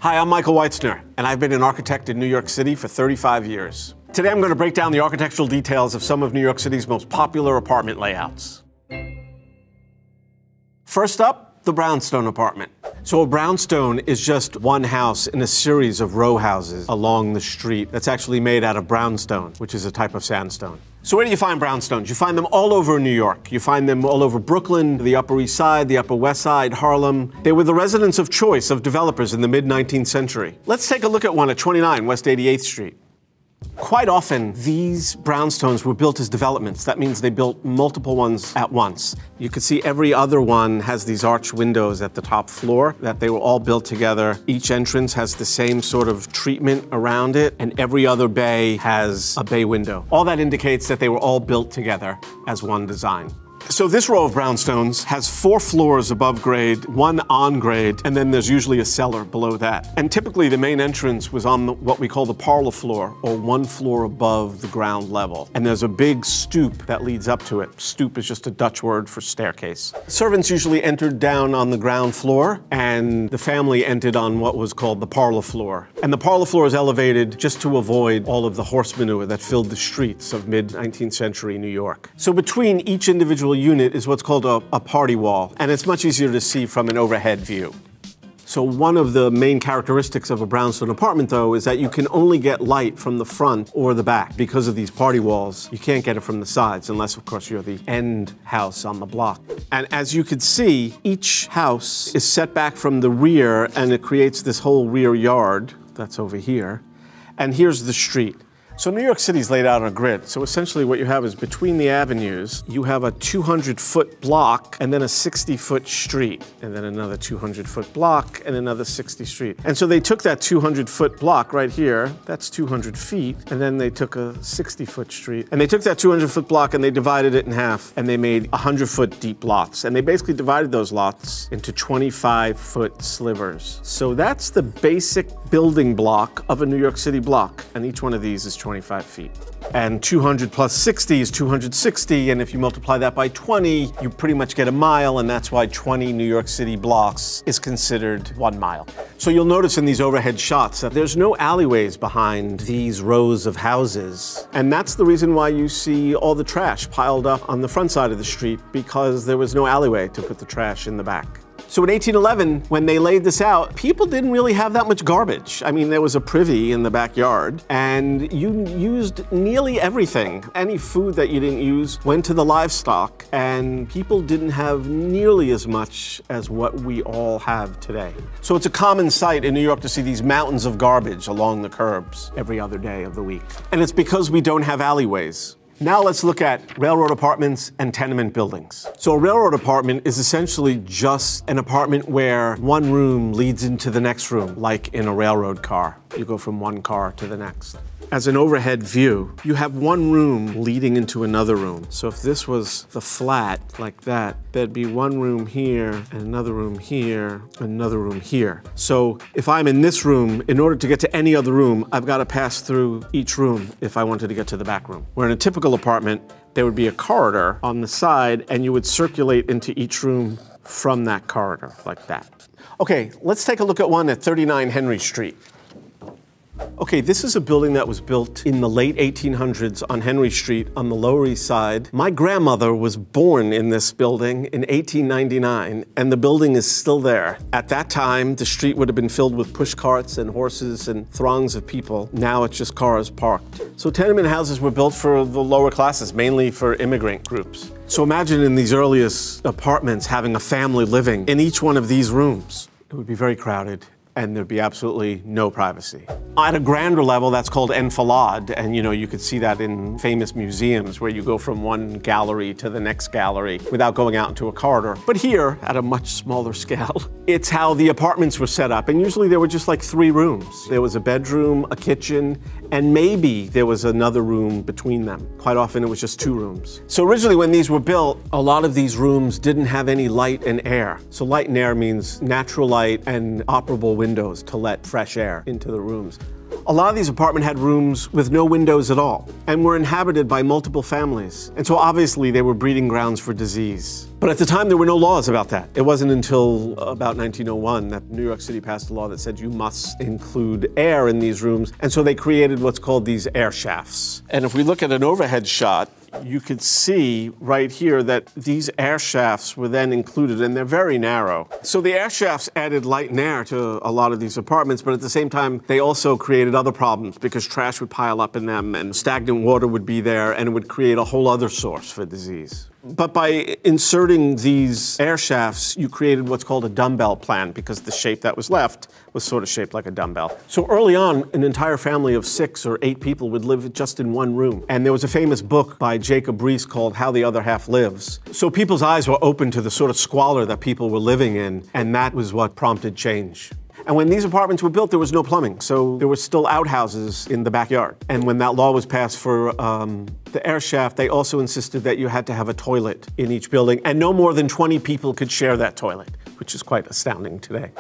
Hi, I'm Michael Wyetzner, and I've been an architect in New York City for 35 years. Today I'm going to break down the architectural details of some of New York City's most popular apartment layouts. First up, the Brownstone apartment. So a brownstone is just one house in a series of row houses along the street that's actually made out of brownstone, which is a type of sandstone. So where do you find brownstones? You find them all over New York. You find them all over Brooklyn, the Upper East Side, the Upper West Side, Harlem. They were the residence of choice of developers in the mid-19th century. Let's take a look at one at 29 West 88th Street. Quite often, these brownstones were built as developments. That means they built multiple ones at once. You can see every other one has these arched windows at the top floor, that they were all built together. Each entrance has the same sort of treatment around it, and every other bay has a bay window. All that indicates that they were all built together as one design. So this row of brownstones has 4 floors above grade, 1 on grade, and then there's usually a cellar below that. And typically the main entrance was on what we call the parlor floor, or 1 floor above the ground level. And there's a big stoop that leads up to it. Stoop is just a Dutch word for staircase. Servants usually entered down on the ground floor, and the family entered on what was called the parlor floor. And the parlor floor is elevated just to avoid all of the horse manure that filled the streets of mid-19th century New York. So between each individual unit is what's called a party wall, and it's much easier to see from an overhead view. So one of the main characteristics of a brownstone apartment, though, is that you can only get light from the front or the back. Because of these party walls, you can't get it from the sides, unless, of course, you're the end house on the block. And as you can see, each house is set back from the rear, and it creates this whole rear yard that's over here. And here's the street. So New York City's laid out on a grid. So essentially what you have is between the avenues, you have a 200-foot block and then a 60-foot street, and then another 200-foot block and another 60 street. And so they took that 200-foot block right here, that's 200 feet, and then they took a 60-foot street, and they took that 200-foot block and they divided it in half, and they made 100-foot deep lots. And they basically divided those lots into 25-foot slivers. So that's the basic building block of a New York City block, and each one of these is 25 feet. And 200 plus 60 is 260, and if you multiply that by 20, you pretty much get a mile, and that's why 20 New York City blocks is considered 1 mile. So you'll notice in these overhead shots that there's no alleyways behind these rows of houses, and that's the reason why you see all the trash piled up on the front side of the street, because there was no alleyway to put the trash in the back. So in 1811, when they laid this out, people didn't really have that much garbage. I mean, there was a privy in the backyard, and you used nearly everything. Any food that you didn't use went to the livestock, and people didn't have nearly as much as what we all have today. So it's a common sight in New York to see these mountains of garbage along the curbs every other day of the week. And it's because we don't have alleyways. Now let's look at railroad apartments and tenement buildings. So a railroad apartment is essentially just an apartment where one room leads into the next room, like in a railroad car. You go from one car to the next. As an overhead view, you have one room leading into another room. So if this was the flat like that, there'd be one room here, and another room here, another room here. So if I'm in this room, in order to get to any other room, I've got to pass through each room if I wanted to get to the back room. Where in a typical apartment, there would be a corridor on the side, and you would circulate into each room from that corridor, like that. Okay, let's take a look at one at 39 Henry Street. Okay, this is a building that was built in the late 1800s on Henry Street on the Lower East Side. My grandmother was born in this building in 1899, and the building is still there. At that time, the street would have been filled with push carts and horses and throngs of people. Now it's just cars parked. So tenement houses were built for the lower classes, mainly for immigrant groups. So imagine in these earliest apartments having a family living in each one of these rooms. It would be very crowded, and there'd be absolutely no privacy. At a grander level, that's called enfilade, and you could see that in famous museums where you go from one gallery to the next gallery without going out into a corridor. But here, at a much smaller scale, it's how the apartments were set up, and usually there were just like 3 rooms. There was a bedroom, a kitchen, and maybe there was another room between them. Quite often it was just 2 rooms. So originally when these were built, a lot of these rooms didn't have any light and air. So light and air means natural light and operable windows to let fresh air into the rooms. A lot of these apartments had rooms with no windows at all and were inhabited by multiple families. And so obviously they were breeding grounds for disease. But at the time, there were no laws about that. It wasn't until about 1901 that New York City passed a law that said you must include air in these rooms. And so they created what's called these air shafts. And if we look at an overhead shot, you could see right here that these air shafts were then included, and they're very narrow. So the air shafts added light and air to a lot of these apartments, but at the same time, they also created other problems because trash would pile up in them and stagnant water would be there, and it would create a whole other source for disease. But by inserting these air shafts, you created what's called a dumbbell plan because the shape that was left was sort of shaped like a dumbbell. So early on, an entire family of 6 or 8 people would live just in one room. And there was a famous book by Jacob Riis called How the Other Half Lives. So people's eyes were open to the sort of squalor that people were living in, and that was what prompted change. And when these apartments were built, there was no plumbing, so there were still outhouses in the backyard. And when that law was passed for the air shaft, they also insisted that you had to have a toilet in each building, and no more than 20 people could share that toilet, which is quite astounding today.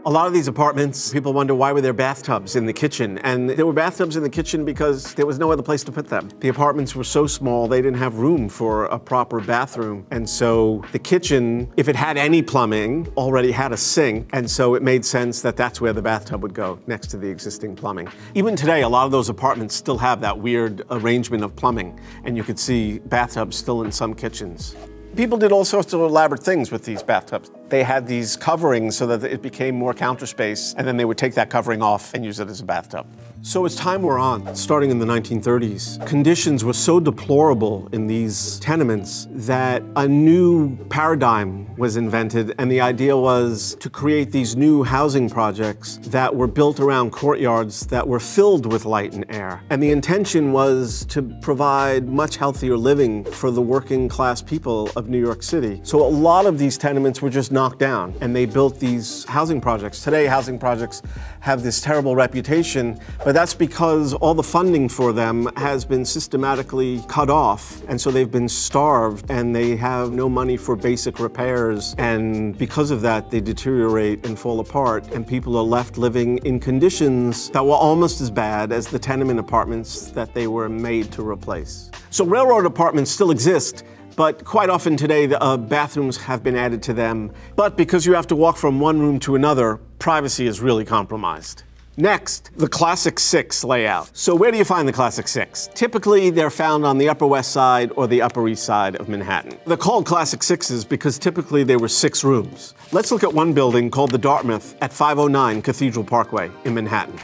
A lot of these apartments, people wonder why were there bathtubs in the kitchen? And there were bathtubs in the kitchen because there was no other place to put them. The apartments were so small, they didn't have room for a proper bathroom. And so the kitchen, if it had any plumbing, already had a sink. And so it made sense that that's where the bathtub would go, next to the existing plumbing. Even today, a lot of those apartments still have that weird arrangement of plumbing. And you could see bathtubs still in some kitchens. People did all sorts of elaborate things with these bathtubs. They had these coverings so that it became more counter space, and then they would take that covering off and use it as a bathtub. So as time wore on, starting in the 1930s, conditions were so deplorable in these tenements that a new paradigm was invented, and the idea was to create these new housing projects that were built around courtyards that were filled with light and air. And the intention was to provide much healthier living for the working class people of New York City. So a lot of these tenements were just knocked down, and they built these housing projects. Today, housing projects have this terrible reputation, but that's because all the funding for them has been systematically cut off, and so they've been starved, and they have no money for basic repairs, and because of that, they deteriorate and fall apart, and people are left living in conditions that were almost as bad as the tenement apartments that they were made to replace. So railroad apartments still exist, but quite often today, the bathrooms have been added to them. But because you have to walk from one room to another, privacy is really compromised. Next, the Classic 6 layout. So where do you find the Classic 6? Typically, they're found on the Upper West Side or the Upper East Side of Manhattan. They're called Classic 6s because typically they were 6 rooms. Let's look at one building called the Dartmouth at 509 Cathedral Parkway in Manhattan.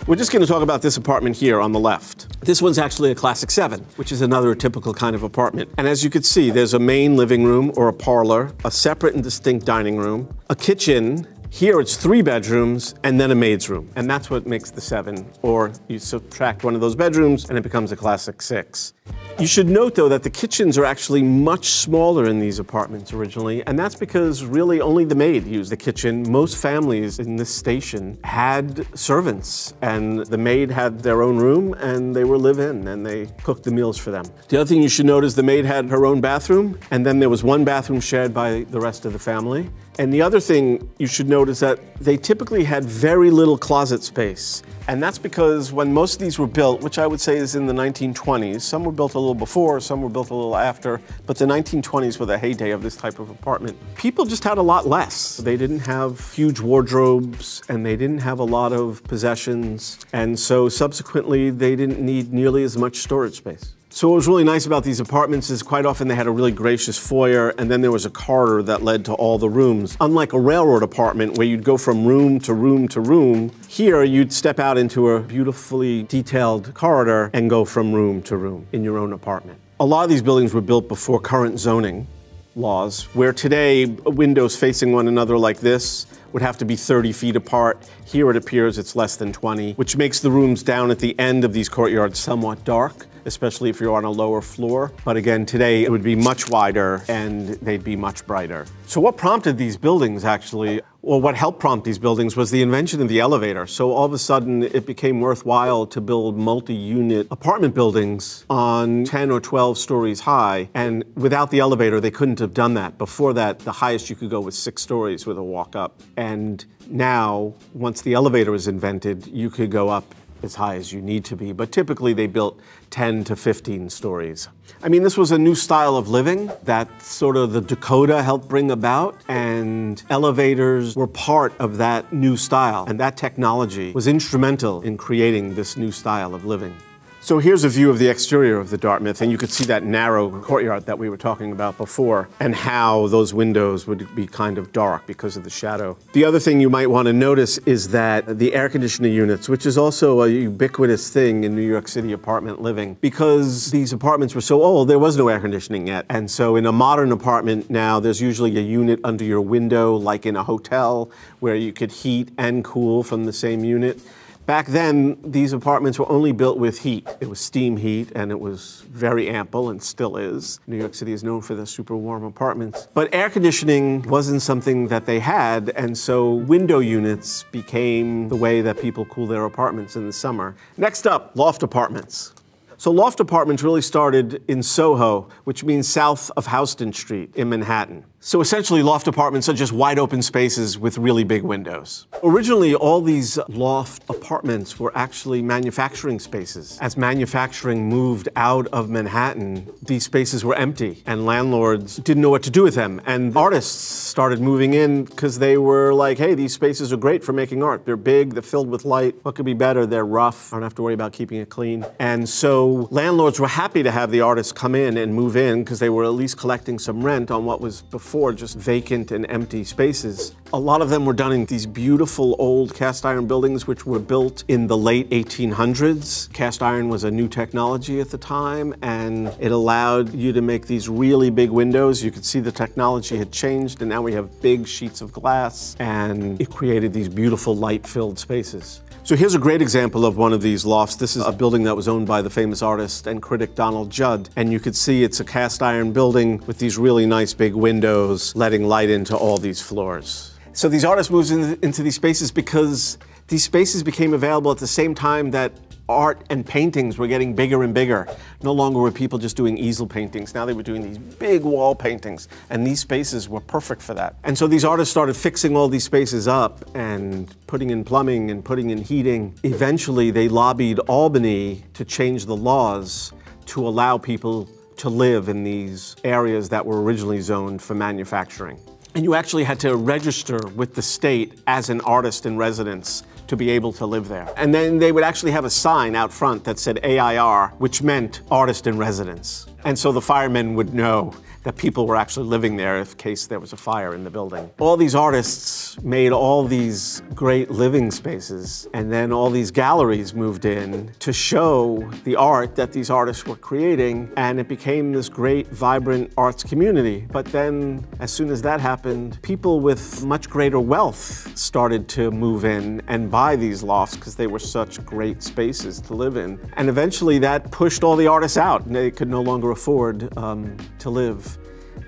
We're just going to talk about this apartment here on the left. This one's actually a Classic 7, which is another typical kind of apartment. And as you can see, there's a main living room or a parlor, a separate and distinct dining room, a kitchen. Here it's 3 bedrooms and then a maid's room. And that's what makes the 7. Or you subtract one of those bedrooms and it becomes a Classic 6. You should note, though, that the kitchens are actually much smaller in these apartments originally, and that's because really only the maid used the kitchen. Most families in this station had servants, and the maid had their own room, and they were live-in, and they cooked the meals for them. The other thing you should note is the maid had her own bathroom, and then there was one bathroom shared by the rest of the family. And the other thing you should note is that they typically had very little closet space. And that's because when most of these were built, which I would say is in the 1920s, some were built a little before, some were built a little after, but the 1920s were the heyday of this type of apartment. People just had a lot less. They didn't have huge wardrobes, and they didn't have a lot of possessions, and so subsequently they didn't need nearly as much storage space. So what was really nice about these apartments is quite often they had a really gracious foyer, and then there was a corridor that led to all the rooms. Unlike a railroad apartment where you'd go from room to room to room, here you'd step out into a beautifully detailed corridor and go from room to room in your own apartment. A lot of these buildings were built before current zoning laws, where today windows facing one another like this would have to be 30 feet apart. Here it appears it's less than 20, which makes the rooms down at the end of these courtyards somewhat dark, especially if you're on a lower floor. But again, today it would be much wider and they'd be much brighter. So what prompted these buildings actually, or what helped prompt these buildings, was the invention of the elevator. So all of a sudden it became worthwhile to build multi-unit apartment buildings on 10 or 12 stories high. And without the elevator, they couldn't have done that. Before that, the highest you could go was 6 stories with a walk up. And now, once the elevator was invented, you could go up as high as you need to be, but typically they built 10 to 15 stories. I mean, this was a new style of living that sort of the Dakota helped bring about, and elevators were part of that new style, and that technology was instrumental in creating this new style of living. So here's a view of the exterior of the Dartmouth, and you could see that narrow courtyard that we were talking about before, and how those windows would be kind of dark because of the shadow. The other thing you might want to notice is that the air conditioning units, which is also a ubiquitous thing in New York City apartment living, because these apartments were so old, there was no air conditioning yet. And so in a modern apartment now, there's usually a unit under your window, like in a hotel, where you could heat and cool from the same unit. Back then, these apartments were only built with heat. It was steam heat, and it was very ample, and still is. New York City is known for the super warm apartments. But air conditioning wasn't something that they had, and so window units became the way that people cool their apartments in the summer. Next up, loft apartments. So loft apartments really started in Soho, which means south of Houston Street in Manhattan. So essentially, loft apartments are just wide open spaces with really big windows. Originally, all these loft apartments were actually manufacturing spaces. As manufacturing moved out of Manhattan, these spaces were empty, and landlords didn't know what to do with them. And artists started moving in because they were like, hey, these spaces are great for making art. They're big, they're filled with light. What could be better? They're rough. I don't have to worry about keeping it clean. And so landlords were happy to have the artists come in and move in because they were at least collecting some rent on what was before just vacant and empty spaces. A lot of them were done in these beautiful old cast iron buildings which were built in the late 1800s. Cast iron was a new technology at the time, and it allowed you to make these really big windows. You could see the technology had changed, and now we have big sheets of glass, and it created these beautiful light-filled spaces. So here's a great example of one of these lofts. This is a building that was owned by the famous artist and critic Donald Judd. And you could see it's a cast iron building with these really nice big windows letting light into all these floors. So these artists moved into these spaces because these spaces became available at the same time that art and paintings were getting bigger and bigger. No longer were people just doing easel paintings. Now they were doing these big wall paintings, and these spaces were perfect for that. And so these artists started fixing all these spaces up and putting in plumbing and putting in heating. Eventually, they lobbied Albany to change the laws to allow people to live in these areas that were originally zoned for manufacturing. And you actually had to register with the state as an artist in residence to be able to live there. And then they would actually have a sign out front that said AIR, which meant artist in residence. And so the firemen would know that people were actually living there in case there was a fire in the building. All these artists made all these great living spaces, and then all these galleries moved in to show the art that these artists were creating, and it became this great, vibrant arts community. But then, as soon as that happened, people with much greater wealth started to move in and buy these lofts because they were such great spaces to live in. And eventually that pushed all the artists out, and they could no longer afford to live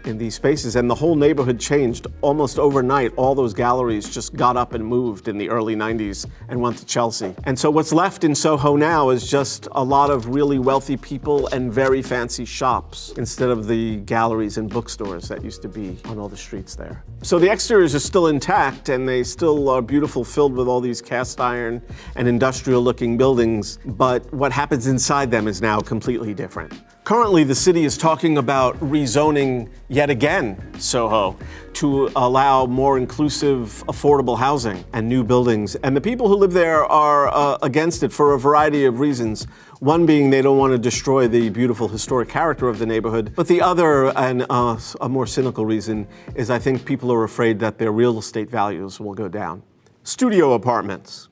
in these spaces, and the whole neighborhood changed almost overnight. All those galleries just got up and moved in the early 90s and went to Chelsea. And so what's left in Soho now is just a lot of really wealthy people and very fancy shops instead of the galleries and bookstores that used to be on all the streets there. So the exteriors are still intact, and they still are beautiful, filled with all these cast iron and industrial looking buildings, but what happens inside them is now completely different. Currently, the city is talking about rezoning yet again Soho to allow more inclusive, affordable housing and new buildings. And the people who live there are against it for a variety of reasons. One being they don't want to destroy the beautiful historic character of the neighborhood. But the other, and a more cynical reason, is I think people are afraid that their real estate values will go down. Studio apartments.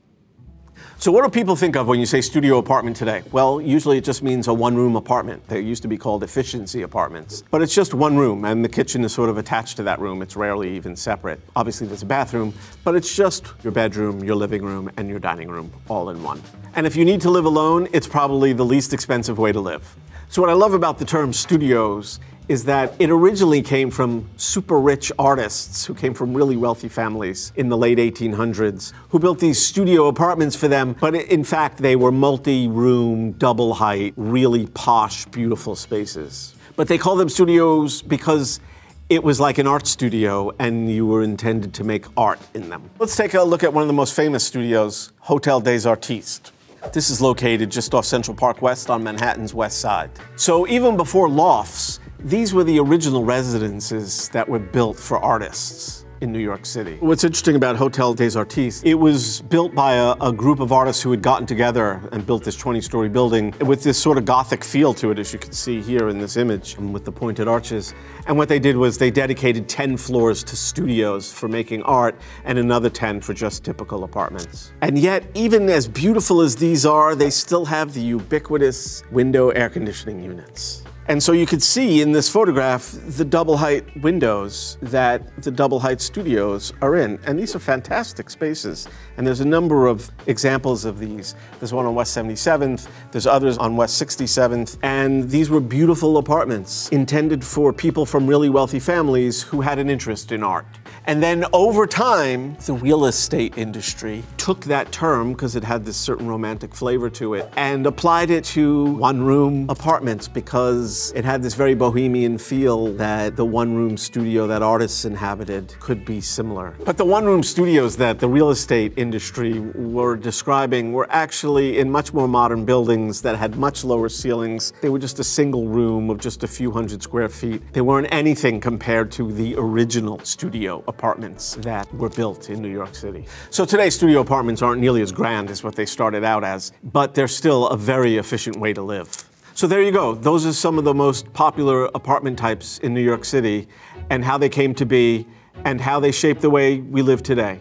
So what do people think of when you say studio apartment today? Well, usually it just means a one-room apartment. They used to be called efficiency apartments. But it's just one room, and the kitchen is sort of attached to that room. It's rarely even separate. Obviously there's a bathroom, but it's just your bedroom, your living room, and your dining room all in one. And if you need to live alone, it's probably the least expensive way to live. So what I love about the term studios is that it originally came from super rich artists who came from really wealthy families in the late 1800s who built these studio apartments for them, but in fact they were multi-room, double height, really posh, beautiful spaces. But they call them studios because it was like an art studio and you were intended to make art in them. Let's take a look at one of the most famous studios, Hotel des Artistes. This is located just off Central Park West on Manhattan's west side. So even before lofts, these were the original residences that were built for artists in New York City. What's interesting about Hotel des Artistes, it was built by a group of artists who had gotten together and built this 20-story building with this sort of Gothic feel to it, as you can see here in this image, with the pointed arches. And what they did was they dedicated 10 floors to studios for making art and another 10 for just typical apartments. And yet, even as beautiful as these are, they still have the ubiquitous window air conditioning units. And so you could see in this photograph the double height windows that the double height studios are in. And these are fantastic spaces. And there's a number of examples of these. There's one on West 77th, there's others on West 67th. And these were beautiful apartments intended for people from really wealthy families who had an interest in art. And then over time, the real estate industry took that term, because it had this certain romantic flavor to it, and applied it to one-room apartments because it had this very bohemian feel that the one-room studio that artists inhabited could be similar. But the one-room studios that the real estate industry were describing were actually in much more modern buildings that had much lower ceilings. They were just a single room of just a few hundred square feet. They weren't anything compared to the original studio apartments that were built in New York City. So today, studio apartments aren't nearly as grand as what they started out as, but they're still a very efficient way to live. So there you go. Those are some of the most popular apartment types in New York City and how they came to be and how they shaped the way we live today.